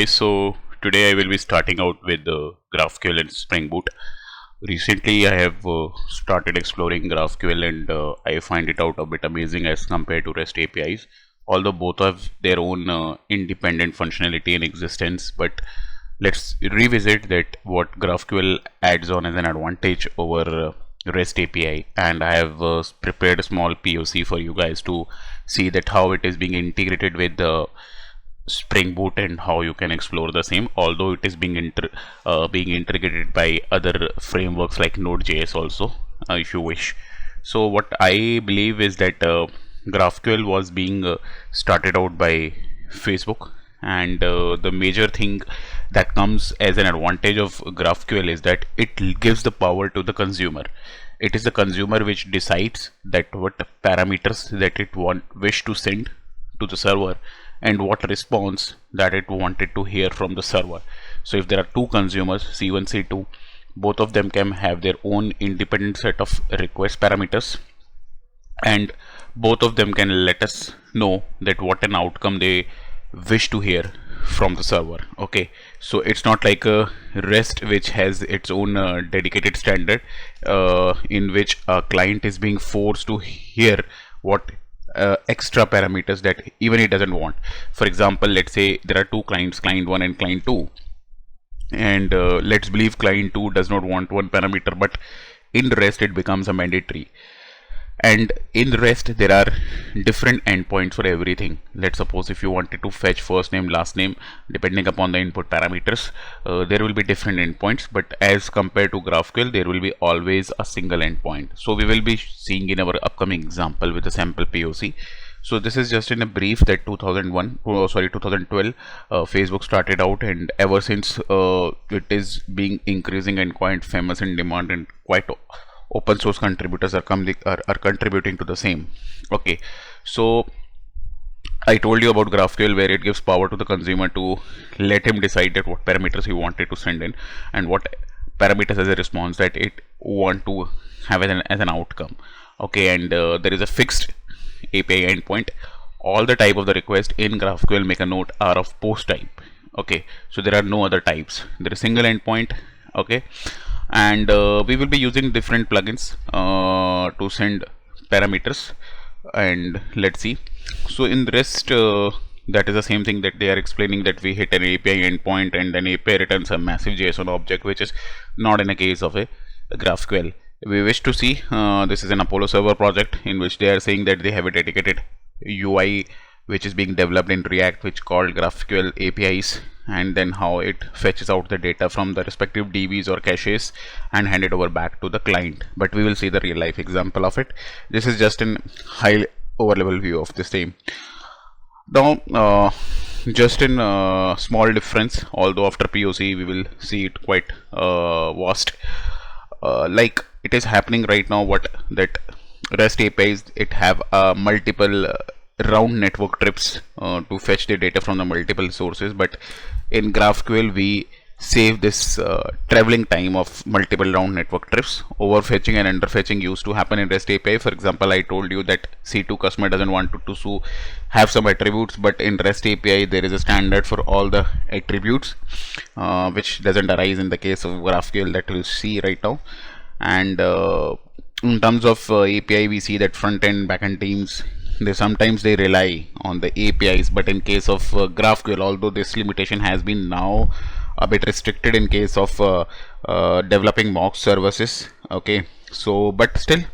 guys, so today I will be starting out with GraphQL and Spring Boot. Recently I have started exploring GraphQL and I find it out a bit amazing as compared to REST APIs. Although both have their own independent functionality and existence, but let's revisit that what GraphQL adds on as an advantage over REST API, and I have prepared a small POC for you guys to see that how it is being integrated with the Spring Boot and how you can explore the same, although it is being integrated by other frameworks like Node.js also, if you wish. So what I believe is that GraphQL was being started out by Facebook, and the major thing that comes as an advantage of GraphQL is that it gives the power to the consumer. It is the consumer which decides that what parameters that it wish to send to the server and what response that it wanted to hear from the server. So if there are two consumers, C1, C2, both of them can have their own independent set of request parameters, and both of them can let us know that what an outcome they wish to hear from the server. Okay, so it's not like a REST which has its own dedicated standard in which a client is being forced to hear what extra parameters that even it doesn't want. For example, let's say there are two clients, client 1 and client 2, and let's believe client 2 does not want one parameter, but in REST it becomes a mandatory. And in REST there are different endpoints for everything. Let's suppose if you wanted to fetch first name, last name, depending upon the input parameters, there will be different endpoints, but as compared to GraphQL there will be always a single endpoint. So we will be seeing in our upcoming example with a sample POC. So this is just in a brief that 2012 Facebook started out, and ever since it is being increasing and quite famous in demand, and quite open source contributors are contributing to the same. Okay, so I told you about GraphQL, where it gives power to the consumer to let him decide that what parameters he wanted to send in and what parameters as a response that it want to have as an outcome. Okay, and there is a fixed API endpoint. All the type of the request in GraphQL, make a note, are of post type. Okay, so there are no other types. There is single endpoint. Okay, and we will be using different plugins to send parameters, and let's see. So in the rest, that is the same thing that they are explaining, that we hit an API endpoint and an API returns a massive JSON object, which is not in a case of a GraphQL. We wish to see this is an Apollo server project in which they are saying that they have a dedicated UI which is being developed in React, which called GraphQL APIs, and then how it fetches out the data from the respective DBs or caches and hand it over back to the client. But we will see the real life example of it. This is just an high over level view of the same. Now just in small difference, although after POC we will see it quite vast. Like it is happening right now, what that REST APIs, it have multiple round network trips to fetch the data from the multiple sources, but in GraphQL we save this traveling time of multiple round network trips. Overfetching and underfetching used to happen in REST API. For example, I told you that C2 customer doesn't want to have some attributes, but in REST API there is a standard for all the attributes, which doesn't arise in the case of GraphQL, that we'll see right now. And in terms of API, we see that front end, back end teams, sometimes they rely on the APIs, but in case of GraphQL, although this limitation has been now a bit restricted in case of developing mock services. Okay, so but still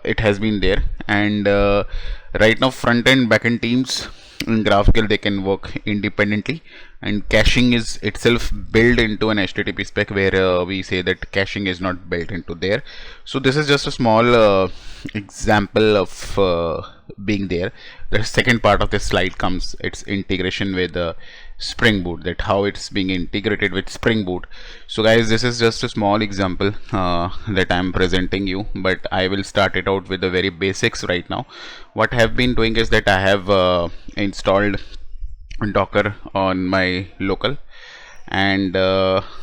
it has been there, and right now front end, back end teams in GraphQL, they can work independently, and caching is itself built into an HTTP spec, where we say that caching is not built into there. So this is just a small example of being there. The second part of this slide comes its integration with Spring Boot, that how it's being integrated with Spring Boot. So guys, this is just a small example that I'm presenting you, but I will start it out with the very basics right now. What I have been doing is that I have installed Docker on my local, and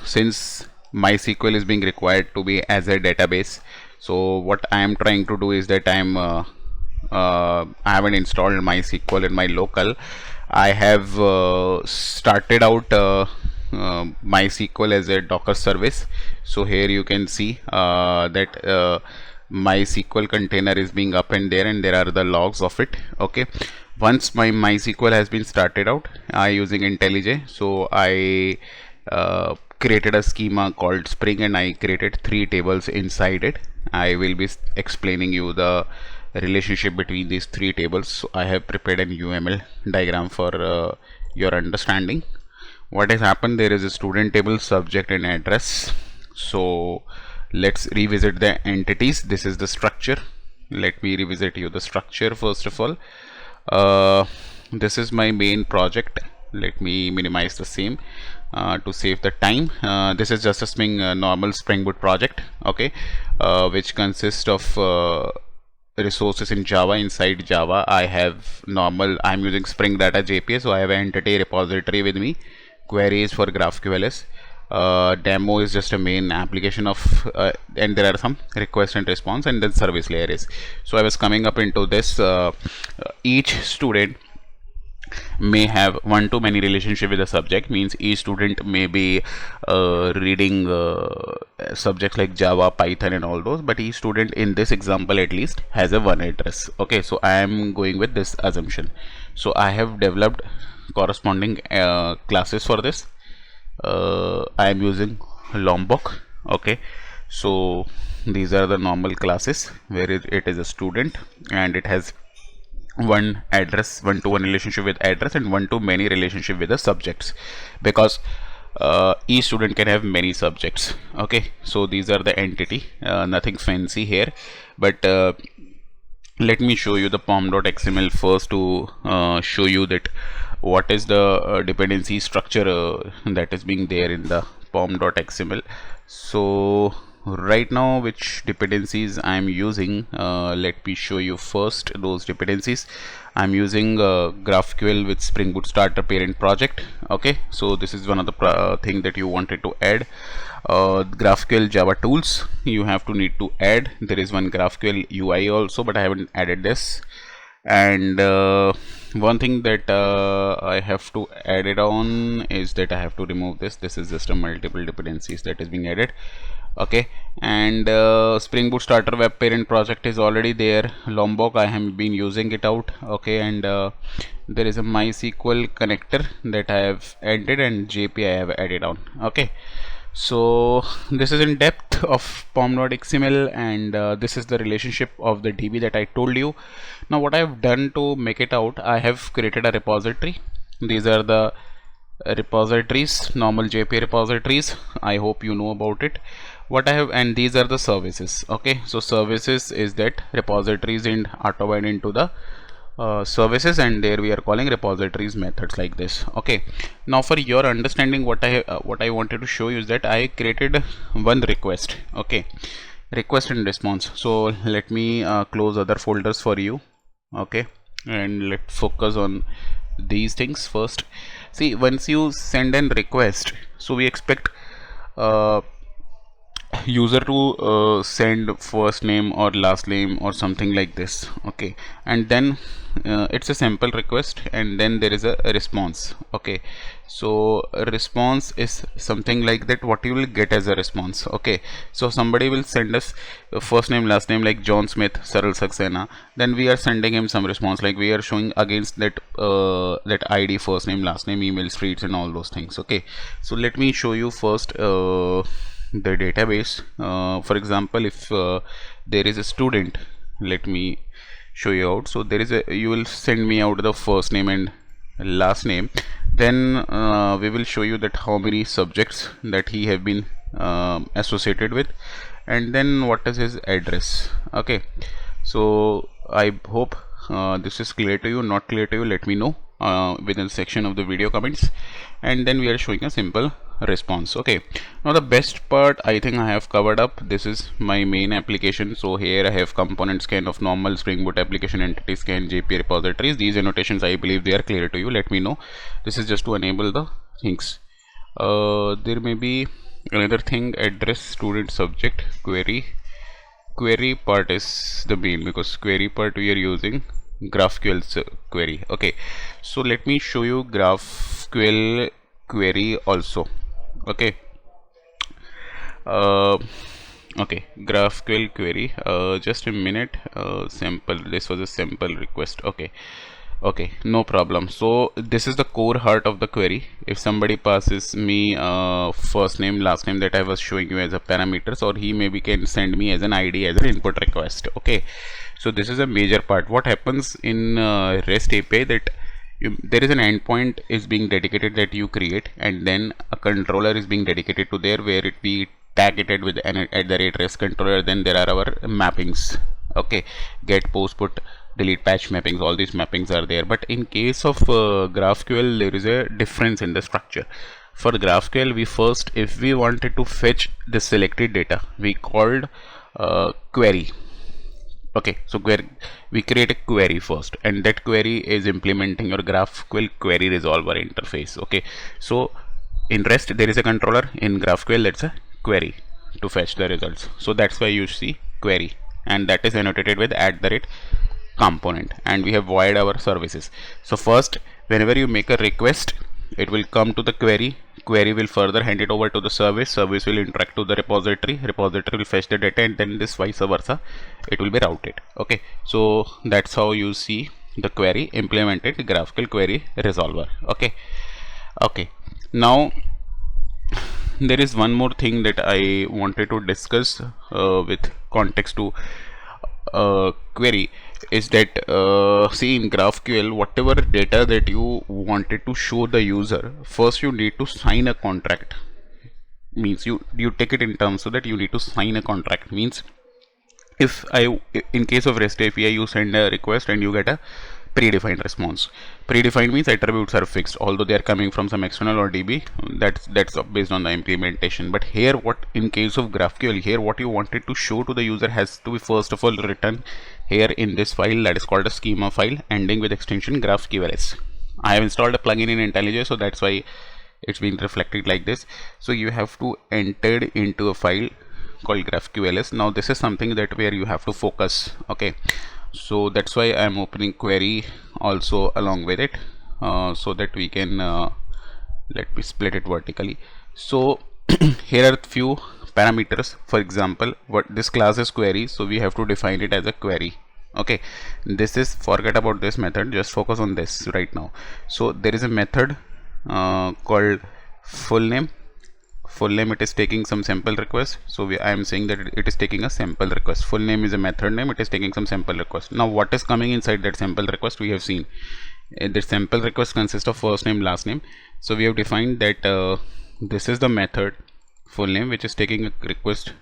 since MySQL is being required to be as a database, so what I am trying to do is that I haven't installed MySQL in my local, I have started out MySQL as a Docker service. So here you can see that MySQL container is being up and there are the logs of it. Okay, once my MySQL has been started out, I using IntelliJ. So I created a schema called Spring, and I created 3 tables inside it. I will be explaining you the relationship between these 3 tables. So I have prepared an UML diagram for your understanding. What has happened, there is a student table, subject and address. So let's revisit the entities. This is the structure. Let me revisit you the structure first of all. This is my main project. Let me minimize the same to save the time. This is just a normal Spring Boot project, okay, which consists of resources in Java. Inside Java I have I'm using Spring Data JPA, so I have an entity repository with me, queries for GraphQLs, demo is just a main application of and there are some request and response, and then service layer is. So I was coming up into this. Each student may have one-to-many relationship with the subject, means each student may be reading subjects like Java, Python and all those, but each student in this example at least has a one address. Okay, so I am going with this assumption. So I have developed corresponding classes for this. I am using Lombok. Okay, so these are the normal classes where it is a student and it has one address, one-to-one relationship with address, and one-to-many relationship with the subjects, because each student can have many subjects. Okay, so these are the entity, nothing fancy here, but let me show you the pom.xml first to show you that what is the dependency structure that is being there in the pom.xml. So right now, which dependencies I'm using, let me show you first those dependencies. I'm using GraphQL with Spring Boot Starter parent project. Okay, so this is one of the thing that you wanted to add. GraphQL Java tools you have to need to add. There is one GraphQL UI also, but I haven't added this. And one thing that I have to add it on is that I have to remove this. This is just a multiple dependencies that is being added. Okay, and Spring Boot Starter web parent project is already there. Lombok I have been using it out. Okay, and there is a MySQL connector that I have added, and JP I have added on. Okay, so this is in depth of pom.xml, and this is the relationship of the DB that I told you. Now what I have done to make it out, I have created a repository. These are the repositories, normal JPA repositories. I hope you know about it. What I have, and these are the services. Okay, so services is that repositories are divided into the services, and there we are calling repositories methods like this. Okay, now for your understanding, what I wanted to show you is that I created one request. Okay, request and response. So let me close other folders for you. Okay, and let's focus on these things first. See, once you send an request, so we expect user to send first name or last name or something like this. Okay, and then it's a sample request, and then there is a response. Okay, so a response is something like that, what you will get as a response. Okay, so somebody will send us first name last name like John Smith, Saral Saxena, then we are sending him some response, like we are showing against that that ID, first name last name, email, streets and all those things. Okay, so let me show you first the database. For example, if there is a student, let me show you out. So there is you will send me out the first name and last name, then we will show you that how many subjects that he have been associated with, and then what is his address. Okay, so I hope this is clear to you. Not clear to you, let me know within the section of the video comments, and then we are showing a simple response. Okay, now the best part I think I have covered up. This is my main application. So here I have component scan of normal Spring Boot application, entity scan, JPA repositories. These annotations, I believe they are clear to you. Let me know. This is just to enable the things. There may be another thing, address, student, subject, query. Query part is the main, because query part we are using GraphQL query. Okay, so let me show you GraphQL query also. Okay, okay, GraphQL query. Just a minute. Sample. This was a sample request. Okay. Okay, no problem. So this is the core heart of the query. If somebody passes me first name, last name that I was showing you as a parameters, or he maybe can send me as an ID as an input request. Okay, so this is a major part. What happens in REST API that there is an endpoint is being dedicated that you create, and then a controller is being dedicated to there where it be tag it with an @ REST controller. Then there are our mappings. Okay, get, post, put, delete, patch mappings. All these mappings are there. But in case of GraphQL, there is a difference in the structure. For GraphQL, we first, if we wanted to fetch the selected data, we called query. Okay, so we create a query first, and that query is implementing your GraphQL query resolver interface. Okay, so in REST there is a controller, in GraphQL that's a query to fetch the results. So that's why you see query, and that is annotated with @ component, and we have void our services. So first, whenever you make a request, it will come to the query will further hand it over to the service will interact to the repository will fetch the data, and then this vice versa it will be routed. Okay, so that's how you see the query implemented GraphQL query resolver. Okay, now there is one more thing that I wanted to discuss with context to query, is that see, in GraphQL, whatever data that you wanted to show the user, first you need to sign a contract. Means you take it in terms so that you need to sign a contract. Means if in case of REST API, you send a request and you get a predefined response. Predefined means attributes are fixed, although they are coming from some external or DB. That's based on the implementation. But here, what in case of GraphQL, here what you wanted to show to the user has to be first of all written here in this file that is called a schema file, ending with extension GraphQLs. I have installed a plugin in IntelliJ, so that's why it's been reflected like this. So you have to enter into a file called GraphQLs. Now this is something that where you have to focus. Okay, so that's why I'm opening query also along with it, so that we can let me split it vertically. So here are few parameters. For example, what this class is query, so we have to define it as a query. Okay, this is, forget about this method, just focus on this right now. So there is a method called full name. It is taking some sample request. So I am saying that it is taking a sample request. Full name is a method name, it is taking some sample request. Now what is coming inside that sample request, we have seen the sample request consists of first name, last name. So we have defined that this is the method full name, which is taking a request,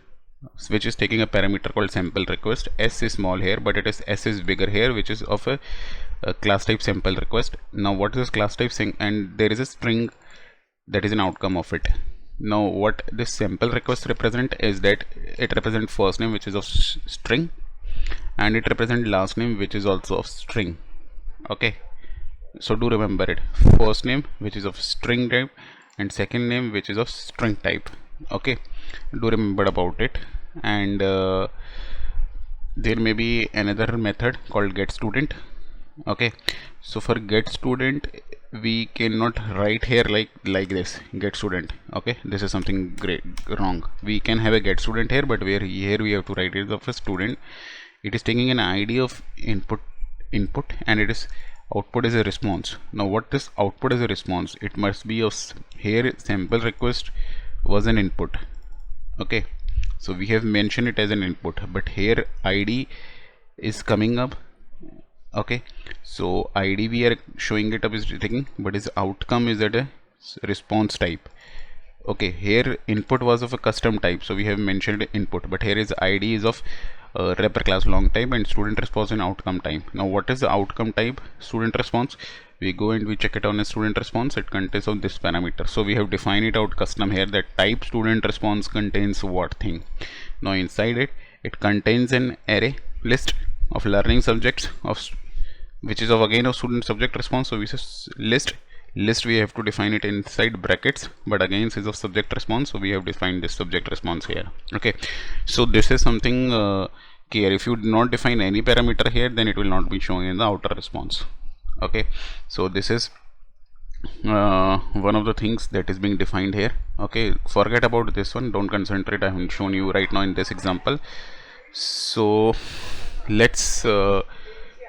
which is taking a parameter called sample request. S is small here, but S is bigger here, which is of a class type sample request. Now what is this class type thing? And there is a string that is an outcome of it. Now what this sample request represent is that it represents first name, which is of string, and it represents last name, which is also of string. Okay, so do remember it, first name which is of string type, and second name which is of string type. Okay, do remember about it. And there may be another method called getStudent. Okay, so for getStudent, we cannot write here like this, getStudent. Okay, this is something great wrong. We can have a getStudent here, but where here we have to write it of a student. It is taking an ID of input, and it is output is a response. Now what this output is a response, it must be of here sample request was an input. Okay, so we have mentioned it as an input, but here ID is coming up. Okay, so ID we are showing it up is taking, but its outcome is at a response type. Okay, here input was of a custom type, so we have mentioned input, but here is ID is of wrapper class long type, and student response in outcome type. Now what is the outcome type? Student response. We go and we check it on a student response. It contains of this parameter, so we have defined it out custom here, that type student response contains what thing. Now inside it contains an array list of learning subjects of which is of again of student subject response. So we say list we have to define it inside brackets, but again is of subject response, so we have defined this subject response here. Okay, so this is something care. If you do not define any parameter here, then it will not be showing in the outer response. Okay, so this is one of the things that is being defined here. Okay, forget about this one, don't concentrate. I haven't shown you right now in this example. So let's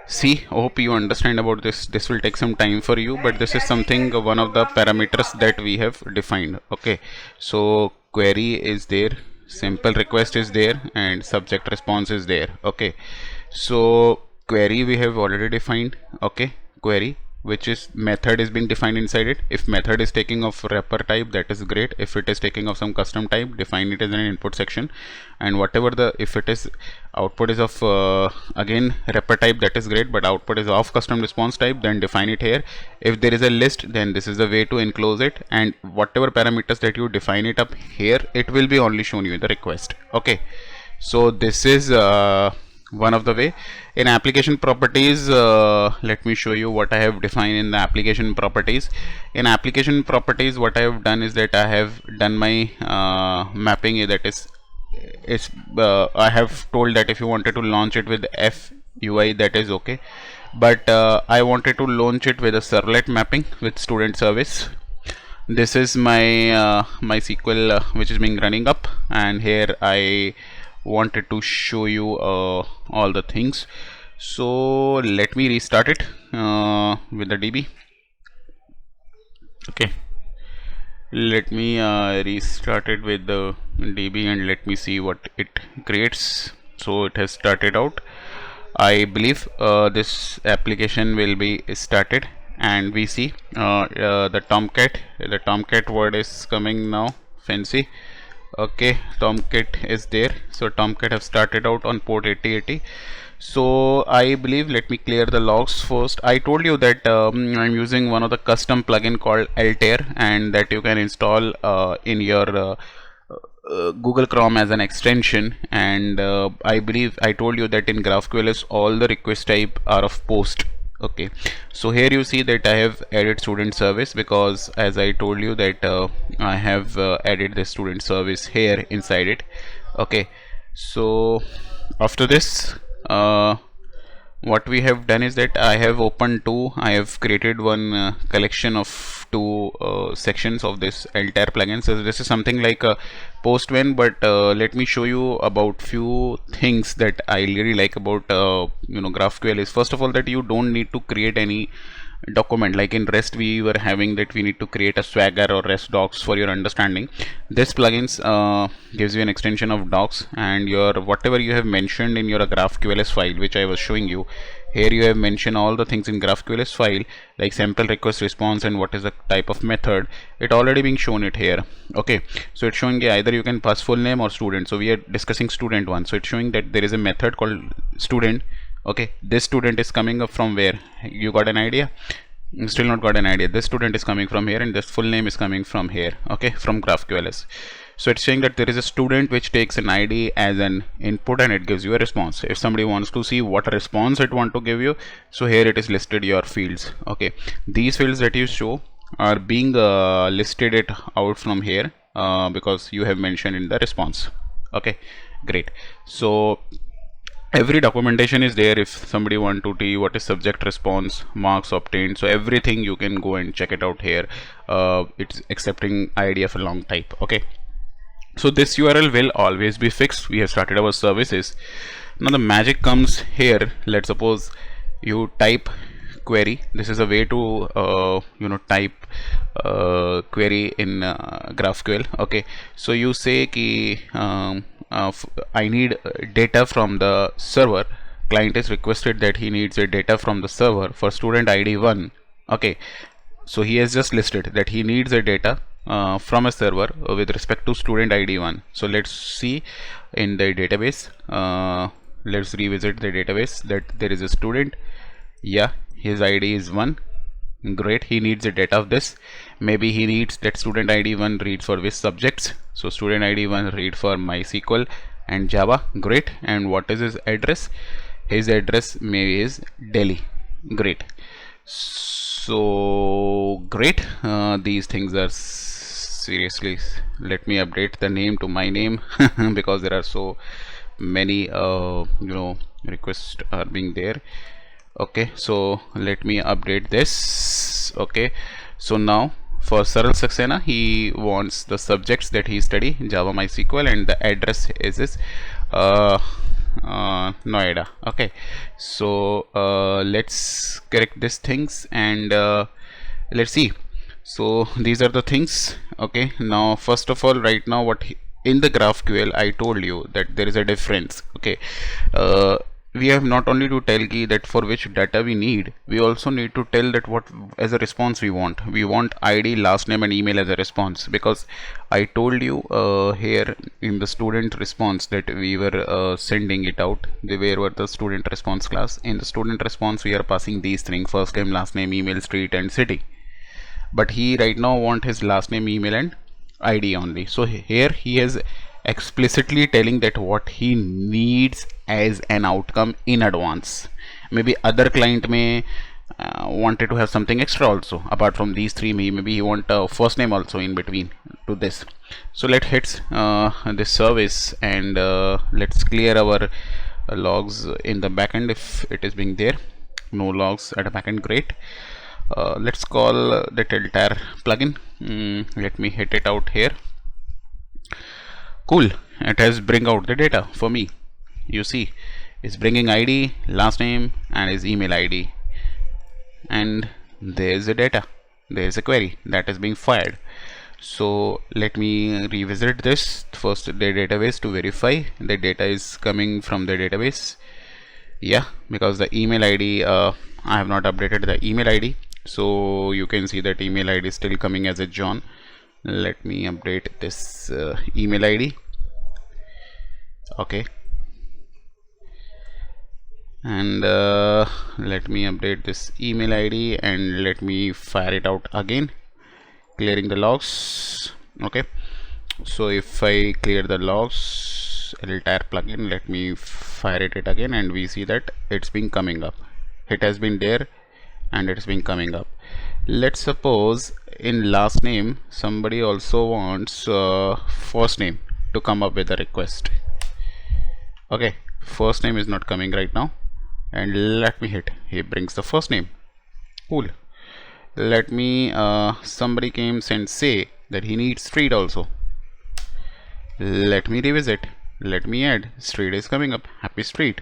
see, hope you understand about this. This will take some time for you, but this is something, one of the parameters that we have defined. Okay, so query is there, simple request is there, and subject response is there. Okay, so query we have already defined. Okay, query, which is method is being defined inside it. If method is taking of wrapper type, that is great. If it is taking of some custom type, define it as an input section, and whatever the, if it is output is of again wrapper type, that is great, but output is of custom response type, then define it here. If there is a list, then this is the way to enclose it, and whatever parameters that you define it up here, it will be only shown you in the request. Okay, so this is one of the way. In application properties, let me show you what I have defined in the application properties. In application properties, what I have done is that I have done my mapping, that is I have told that if you wanted to launch it with FUI, that is okay, but I wanted to launch it with a servlet mapping with student service. This is my MySQL which is being running up, and here I wanted to show you all the things. So let me restart it with the DB. Okay, let me restart it with the DB and let me see what it creates. So it has started out. I believe this application will be started, and we see the Tomcat word is coming now, fancy. Okay, Tomcat is there. So Tomcat have started out on port 8080. So I believe, let me clear the logs first. I told you that I'm using one of the custom plugin called Altair, and that you can install in your Google Chrome as an extension. And I believe I told you that in GraphQLS all the request type are of post. Okay, so here you see that I have added student service, because as I told you that I have added the student service here inside it. Okay, so after this what we have done is that I have created one collection of two sections of this Altair plugin. So this is something like a Postman, but let me show you about few things that I really like about GraphQL. Is first of all that you don't need to create any document like in REST. We were having that we need to create a Swagger or REST docs. For your understanding, this plugins gives you an extension of docs, and your whatever you have mentioned in your GraphQLS file, which I was showing you here, you have mentioned all the things in GraphQLS file, like sample request response and what is the type of method. It already being shown it here. Okay, so it's showing either you can pass full name or student. So we are discussing student one, so it's showing that there is a method called student. Okay, this student is coming up from where? You got an idea? Still not got an idea. This student is coming from here, and this full name is coming from here. Okay, from GraphQLS. So it's saying that there is a student which takes an ID as an input, and it gives you a response. If somebody wants to see what response it want to give you, so here it is listed your fields. Okay, these fields that you show are being listed it out from here because you have mentioned in the response. Okay, great. So every documentation is there. If somebody want to see what is subject response, marks obtained, so everything you can go and check it out here. It's accepting ID of a long type. Okay, so this URL will always be fixed. We have started our services. Now the magic comes here. Let's suppose you type query. This is a way to type query in GraphQL. Okay, so you say ki I need data from the server. Client is requested that he needs a data from the server for student ID 1. Okay, so he has just listed that he needs a data from a server with respect to student ID 1. So let's see in the database. Let's revisit the database that there is a student. Yeah, his ID is 1. Great, he needs the data of this. Maybe he needs that student ID 1 read for which subjects. So student ID 1 read for MySQL and Java. Great. And what is his address? His address maybe is Delhi. Great. So great. These things are seriously, let me update the name to my name because there are so many requests are being there. Okay, so let me update this. Okay, so now for Saral Saxena, he wants the subjects that he study Java MySQL, and the address is his Noida. Okay, so let's correct these things, and let's see. So these are the things. Okay, now first of all, right now in the GraphQL I told you that there is a difference. Okay, we have not only to tell key that for which data we need, we also need to tell that what as a response we want. We want ID, last name and email as a response, because I told you here in the student response that we were sending it out. Where were the student response class? In the student response we are passing these things: first name, last name, email, street and city. But he right now want his last name, email and ID only. So here he is explicitly telling that what he needs as an outcome in advance. Maybe other client may wanted to have something extra also apart from these three. Maybe he want a first name also in between to this. So let's hit this service, and let's clear our logs in the backend if it is being there. No logs at a backend, great. Let's call that entire plugin. Let me hit it out here. Cool, it has bring out the data for me. You see, it's bringing ID, last name and his email ID, and there's the data. There's a query that is being fired. So let me revisit this first, the database, to verify the data is coming from the database. Yeah, because the email ID, I have not updated the email ID, so you can see that email ID is still coming as a John. Let me update this email ID. Okay, and let me update this email ID and let me fire it out again, clearing the logs. Okay, so if I clear the logs, entire plugin, let me fire it again, and we see that it's been coming up. It has been there and it's been coming up. Let's suppose in last name somebody also wants first name to come up with a request. Okay, first name is not coming right now, and let me hit, he brings the first name. Cool. Let me somebody comes and say that he needs street also. Let me revisit, let me add, street is coming up, happy street.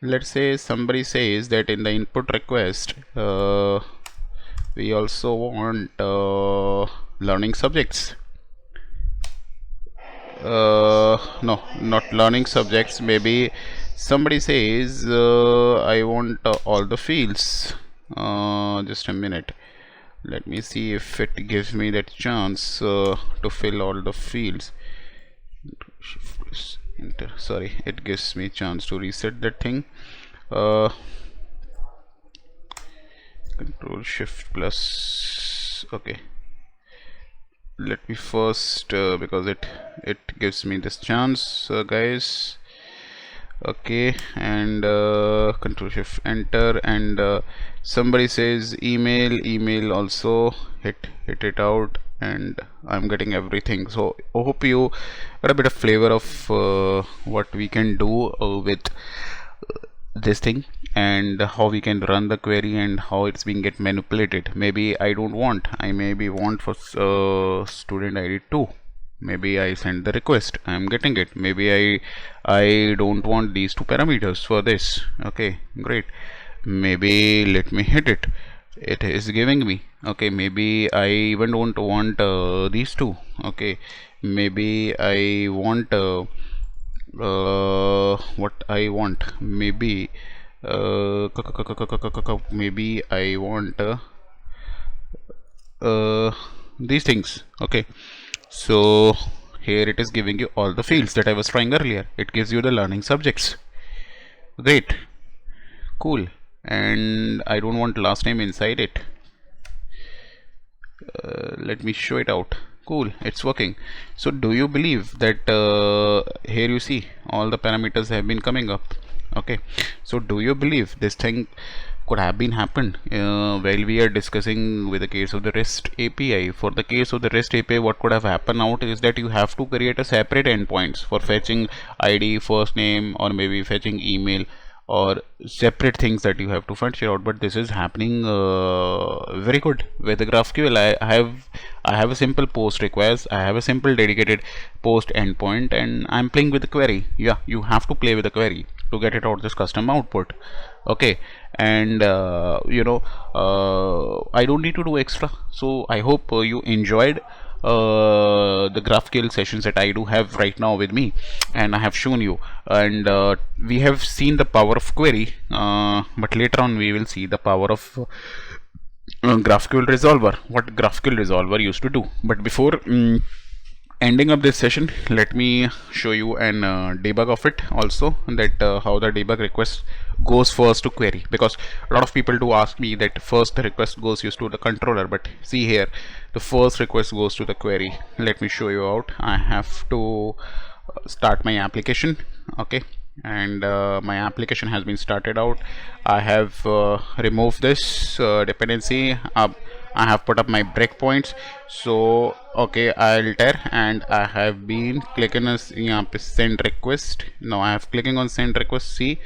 Let's say somebody says that in the input request we also want learning subjects. No, not learning subjects. Maybe somebody says I want all the fields. Just a minute, let me see if it gives me that chance to fill all the fields. Enter. Sorry, it gives me chance to reset that thing. Control Shift plus. Okay, let me first because it gives me this chance, guys. Okay, and Control Shift Enter, and somebody says email also, hit it out, and I'm getting everything. So I hope you got a bit of flavor of what we can do with this thing, and how we can run the query and how it's being get manipulated. Maybe I don't want, I maybe want for student ID 2. Maybe I send the request, I'm getting it. Maybe I don't want these two parameters for this. Okay, great. Maybe let me hit it, it is giving me. Okay, maybe I even don't want these two. Okay, maybe I want what I want, maybe maybe I want these things. Okay, so here it is giving you all the fields that I was trying earlier. It gives you the learning subjects. Great, cool. And I don't want last name inside it. Let me show it out. Cool, it's working. So do you believe that here you see all the parameters have been coming up? Okay, so do you believe this thing could have been happened while we are discussing with the case of the REST API. For the case of the REST API, what could have happened out is that you have to create a separate endpoints for fetching ID, first name, or maybe fetching email, or separate things that you have to fetch out. But this is happening very good with the GraphQL. I have a simple post request, I have a simple dedicated post endpoint, and I'm playing with the query. Yeah, you have to play with the query to get it out this custom output. Okay, and I don't need to do extra. So I hope you enjoyed the GraphQL sessions that I do have right now with me, and I have shown you, and we have seen the power of query, but later on we will see the power of GraphQL resolver, what GraphQL resolver used to do. But before ending up this session, let me show you an debug of it also, that how the debug request goes first to query, because a lot of people do ask me that first the request goes used to the controller, but see here, the first request goes to the query. Let me show you out. I have to start my application. Okay, and my application has been started out. I have removed this dependency. I have put up my breakpoints. So okay, I'll tell, and I have been clicking on send request. Now I have clicking on send request. See,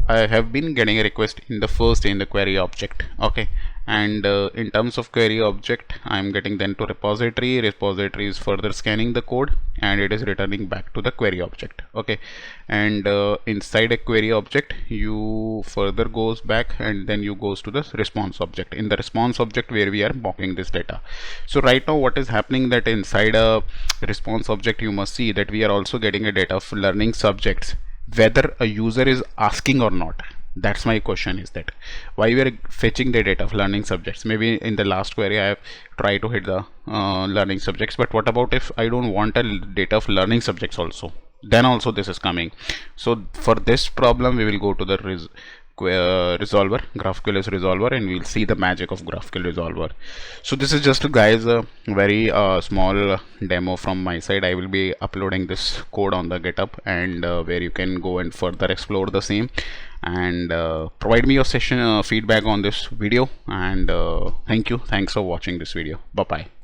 I have been getting a request in the first in the query object. Okay, and in terms of query object, I am getting then to repository. Repository is further scanning the code, and it is returning back to the query object. Okay, and inside a query object, you further goes back, and then you goes to the response object. In the response object, where we are mocking this data. So right now what is happening, that inside a response object, you must see that we are also getting a data of learning subjects, whether a user is asking or not. That's my question, is that why we are fetching the data of learning subjects. Maybe in the last query I have tried to hit the learning subjects, but what about if I don't want a data of learning subjects also? Then also this is coming. So for this problem, we will go to the resolver, GraphQL resolver, and we'll see the magic of GraphQL resolver. So this is just, guys, a very small demo from my side. I will be uploading this code on the GitHub, and where you can go and further explore the same, and provide me your session feedback on this video. And thanks for watching this video. Bye bye.